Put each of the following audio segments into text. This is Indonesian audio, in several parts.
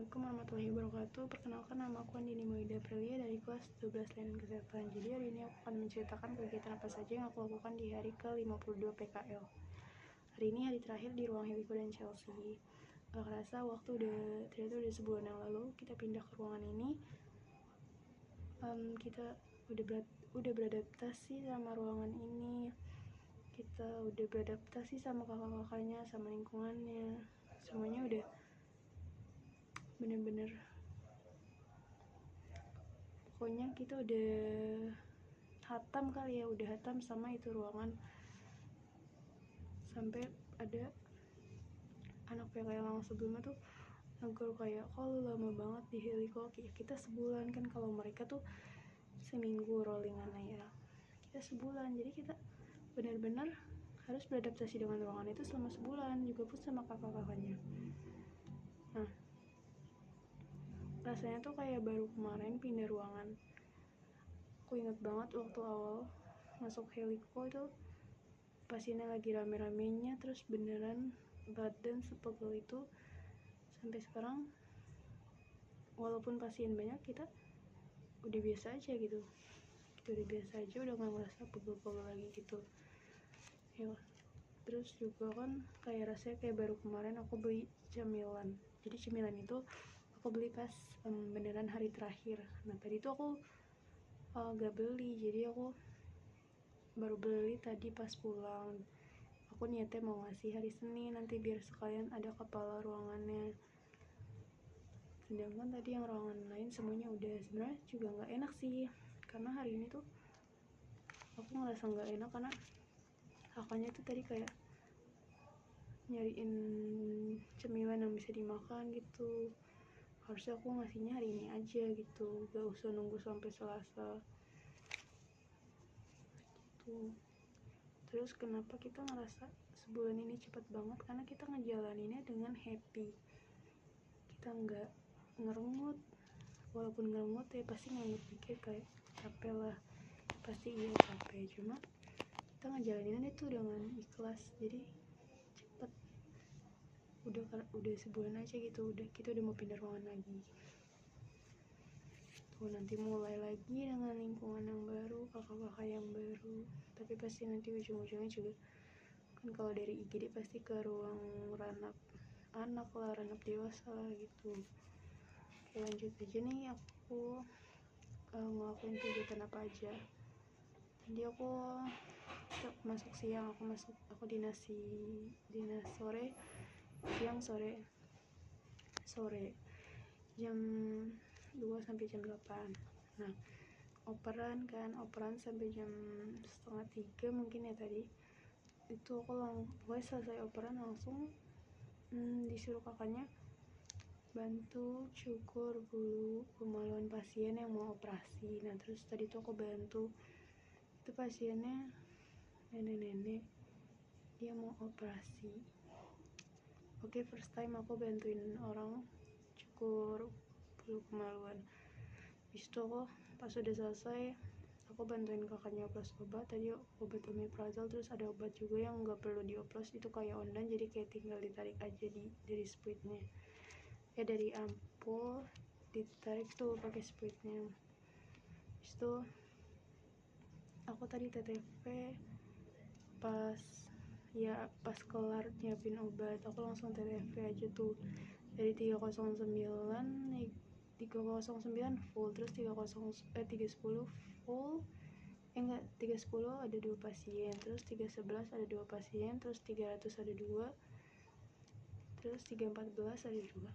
Assalamualaikum warahmatullahi wabarakatuh. Perkenalkan, nama aku Andini Moida Aprilia dari kelas 12 Layanan Kesehatan. Jadi hari ini aku akan menceritakan kegiatan apa saja yang aku lakukan di hari ke-52 PKL. Hari ini hari terakhir di ruang Heliko dan Chelsea. Gak kerasa waktu ternyata udah sebulan yang lalu kita pindah ke ruangan ini. Kita udah beradaptasi sama ruangan ini. Kita udah beradaptasi sama kakak-kakaknya, sama lingkungannya. Semuanya udah bener-bener, pokoknya kita udah hatam kali ya, udah hatam sama itu ruangan. Sampai ada anak PKL yang sebelumnya tuh negur kayak, kalau lama banget di Heliko. Kita sebulan kan, kalau mereka tuh seminggu rollingannya ya, kita sebulan. Jadi kita benar-benar harus beradaptasi dengan ruangan itu selama sebulan, juga pun sama kakak-kakaknya. Nah, rasanya tuh kayak baru kemarin pindah ruangan. Aku inget banget waktu awal masuk Heliko itu pasiennya lagi rame-ramenya, terus beneran badan sepegel itu. Sampai sekarang walaupun pasien banyak, kita udah biasa aja gitu. Kita udah biasa aja, udah gak ngerasa pegel-pegel lagi gitu ya. Terus juga kan kayak rasanya kayak baru kemarin aku beli cemilan. Jadi cemilan itu aku beli pas beneran hari terakhir. Nah tadi tuh aku gak beli, jadi aku baru beli tadi pas pulang. Aku niatnya mau ngasih hari Senin nanti biar sekalian ada kepala ruangannya. Sedangkan tadi yang ruangan lain semuanya udah. Sebenarnya juga nggak enak sih, karena hari ini tuh aku ngerasa nggak enak karena kakaknya tuh tadi kayak nyariin cemilan yang bisa dimakan gitu. Harusnya aku ngasihnya hari ini aja gitu, gak usah nunggu sampai Selasa gitu. Terus kenapa kita ngerasa sebulan ini cepet banget? Karena kita ngejalaninnya dengan happy. Kita nggak ngerengut. Walaupun ngerengut ya pasti nganggep pikir kayak capek lah, pasti iya capek. Cuma kita ngejalaninnya itu dengan ikhlas, jadi cepet. Udah sebulan aja gitu, kita udah mau pindah ruangan lagi. Tuh nanti mulai lagi dengan lingkungan yang baru, kakak-kakak yang baru. Tapi pasti nanti ujung-ujungnya juga kan, kalau dari IGD pasti ke ruang ranap anak lah, ranap dewasa lah gitu. Oke, lanjut aja nih, aku ngelakuin kegiatan apa aja. Jadi aku masuk siang, aku dinas sore, siang, sore jam 2 sampai jam 8. Nah, operan sampai jam 2:30 mungkin ya tadi. Itu aku pokoknya selesai operan langsung disuruh kakaknya bantu cukur bulu kemaluan pasien yang mau operasi. Nah terus tadi tuh aku bantu, itu pasiennya nenek-nenek, dia mau operasi. Oke, first time aku bantuin orang cukur bulu kemaluan. Habis itu aku pas udah selesai, aku bantuin kakaknya oplos obat. Tadi obat omeprazol, terus ada obat juga yang nggak perlu dioplos, itu kayak ondan, jadi kayak tinggal ditarik aja dari spuitnya ya, dari ampul ditarik tuh pakai spuitnya. Habis itu aku tadi TTP pas kelar nyiapin obat, aku langsung TTP aja tuh dari 309 full, terus 310 full, 310 ada 2 pasien, terus 311 ada 2 pasien, terus 300 ada 2, terus 314 ada 2.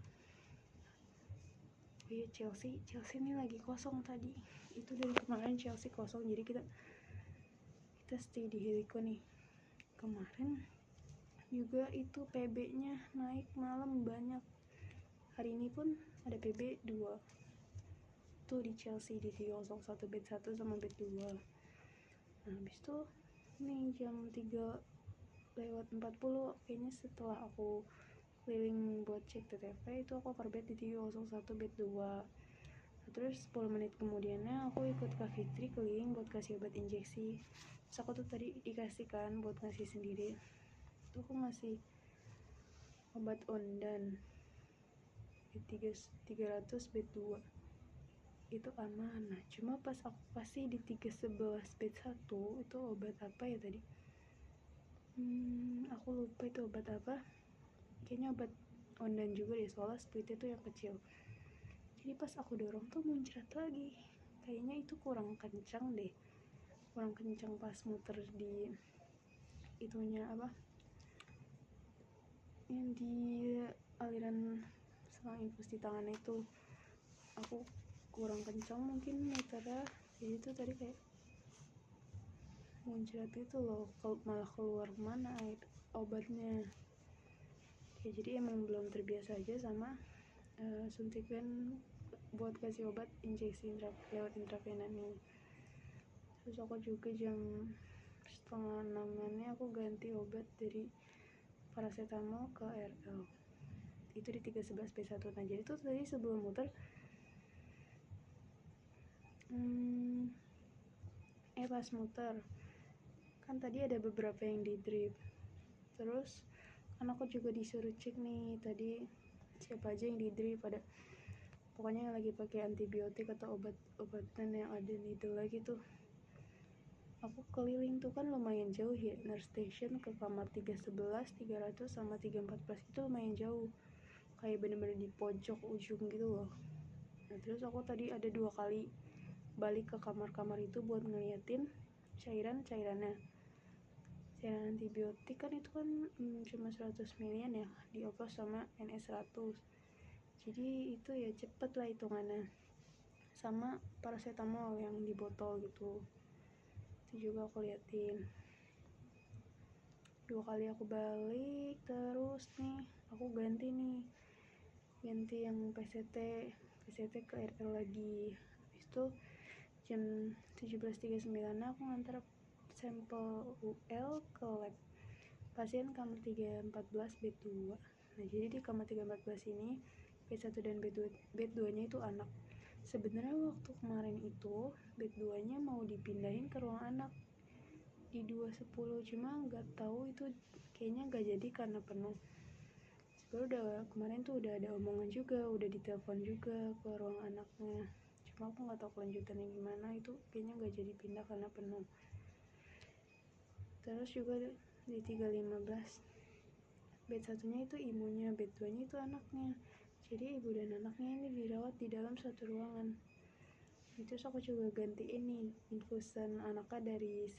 Oh iya, Chelsea ini lagi kosong tadi. Itu dari kemarin Chelsea kosong, jadi kita stay di Heliko nih. Kemarin juga itu PB-nya naik malam banyak. Hari ini pun ada PB 2 tuh di Chelsea, di 301 bed 1 sama bed 2. Nah habis itu nih jam 3:40 kayaknya, setelah aku keliling buat cek TTP, itu aku per bed di 301 bed 2. Nah, terus 10 menit kemudiannya aku ikut Kak Fitri keliling buat kasih obat injeksi. Terus aku tuh tadi dikasihkan buat ngasih sendiri, tuh aku ngasih obat ondan. bed 300 bed 2 itu aman. Nah cuma pas aku kasih di 311 bed 1 itu obat apa ya tadi, aku lupa itu obat apa, kayaknya obat ondan juga deh, soalnya splitnya tuh yang kecil. Jadi pas aku dorong tuh muncrat lagi, kayaknya itu kurang kencang pas muter di itunya apa, yang di aliran selang infus di tangan itu, aku kurang kencang mungkin muternya. Jadi itu tadi kayak muncrat itu loh, malah keluar mana air obatnya. Ya jadi emang belum terbiasa aja sama suntikan buat kasih obat injeksi lewat intravena nih. Terus aku juga jam 5:30 aku ganti obat dari paracetamol ke RL, itu di 311 B1. Nah jadi tuh tadi sebelum muter pas muter kan tadi ada beberapa yang di drip, terus kan aku juga disuruh cek nih tadi siapa aja yang di drip, ada pokoknya yang lagi pakai antibiotik atau obat-obatan yang ada needle lagi tuh. Aku keliling tuh kan lumayan jauh ya, nurse station ke kamar 311, 300 sama 314 itu lumayan jauh, kayak bener-bener di pojok ujung gitu loh. Nah terus aku tadi ada 2 kali balik ke kamar-kamar itu buat ngeliatin cairan antibiotik kan itu kan cuma 100 milian ya, dioplos sama NS 100, jadi itu ya cepet lah hitungannya. Sama paracetamol yang di botol gitu, itu juga aku liatin. 2 kali aku balik, terus nih aku ganti yang PCT ke RL lagi. Habis itu jam 17.39 aku ngantar sampel UL ke lab pasien kamar 314 bed 2. Nah jadi di kamar 314 ini bed 1 dan bed 2 nya itu anak. Sebenarnya waktu kemarin itu bed 2 nya mau dipindahin ke ruang anak di 210, cuma nggak tahu itu kayaknya nggak jadi karena penuh. Sebenarnya kemarin tuh udah ada omongan juga, udah ditelepon juga ke ruang anaknya, cuma aku nggak tahu kelanjutannya gimana, itu kayaknya nggak jadi pindah karena penuh. Terus juga di 315 bed 1-nya itu ibunya, bed 2-nya itu anaknya, jadi ibu dan anaknya ini dirawat di dalam satu ruangan. Terus aku juga gantiin nih infusan anaknya dari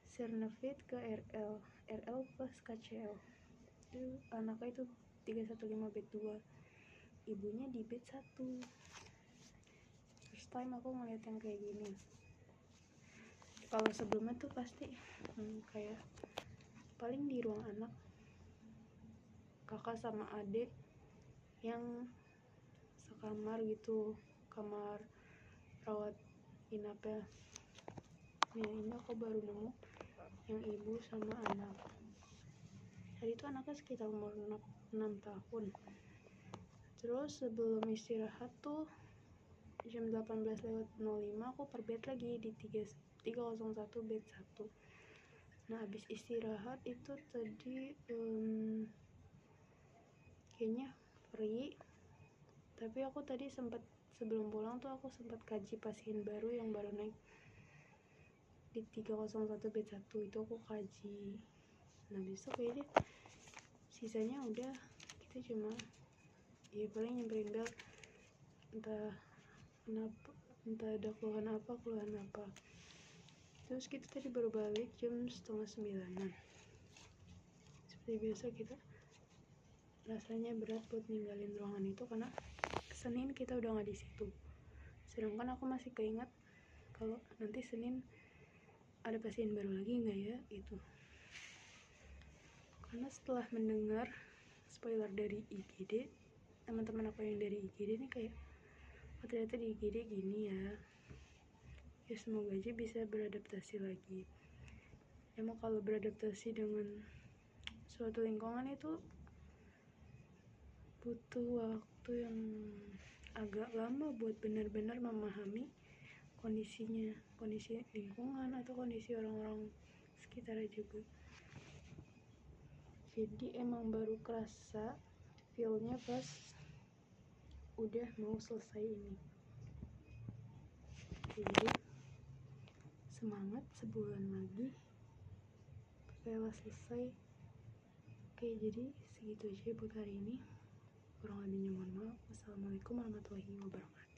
Sernevit ke RL plus KCL. Itu anaknya itu 315 bed 2, ibunya di bed 1. First time aku ngeliat yang kayak gini. Kalau sebelumnya tuh pasti kayak paling di ruang anak kakak sama adik yang sekamar gitu, kamar rawat inapnya. Nah ini aku baru nemu yang ibu sama anak. Tadi itu anaknya sekitar umur 6 tahun. Terus sebelum istirahat tuh jam 18:05 aku per bed lagi di 301 bed 1. Nah habis istirahat itu tadi kayaknya free, tapi aku tadi sebelum pulang tuh aku sempat kaji pasien baru yang baru naik di 301 bed 1, itu aku kaji. Nah besok kayaknya sisanya udah kita cuma ya paling nyamperin bel, entah ada keluhan apa. Terus kita tadi baru balik jam 8:30. Seperti biasa kita rasanya berat buat ninggalin ruangan itu karena Senin kita udah nggak di situ. Sedangkan aku masih keinget kalau nanti Senin ada pasien baru lagi nggak ya itu. Karena setelah mendengar spoiler dari IGD, teman-teman aku yang dari IGD ini kayak ternyata di IGD gini ya semoga aja bisa beradaptasi lagi. Emang kalau beradaptasi dengan suatu lingkungan itu butuh waktu yang agak lama buat benar-benar memahami kondisi lingkungan atau kondisi orang-orang sekitarnya juga. Jadi emang baru kerasa feelnya pas udah mau selesai ini. Jadi semangat, sebulan lagi bakal selesai. Oke, jadi segitu aja buat hari ini. Kurang lebihnya mohon maaf. Wassalamualaikum warahmatullahi wabarakatuh.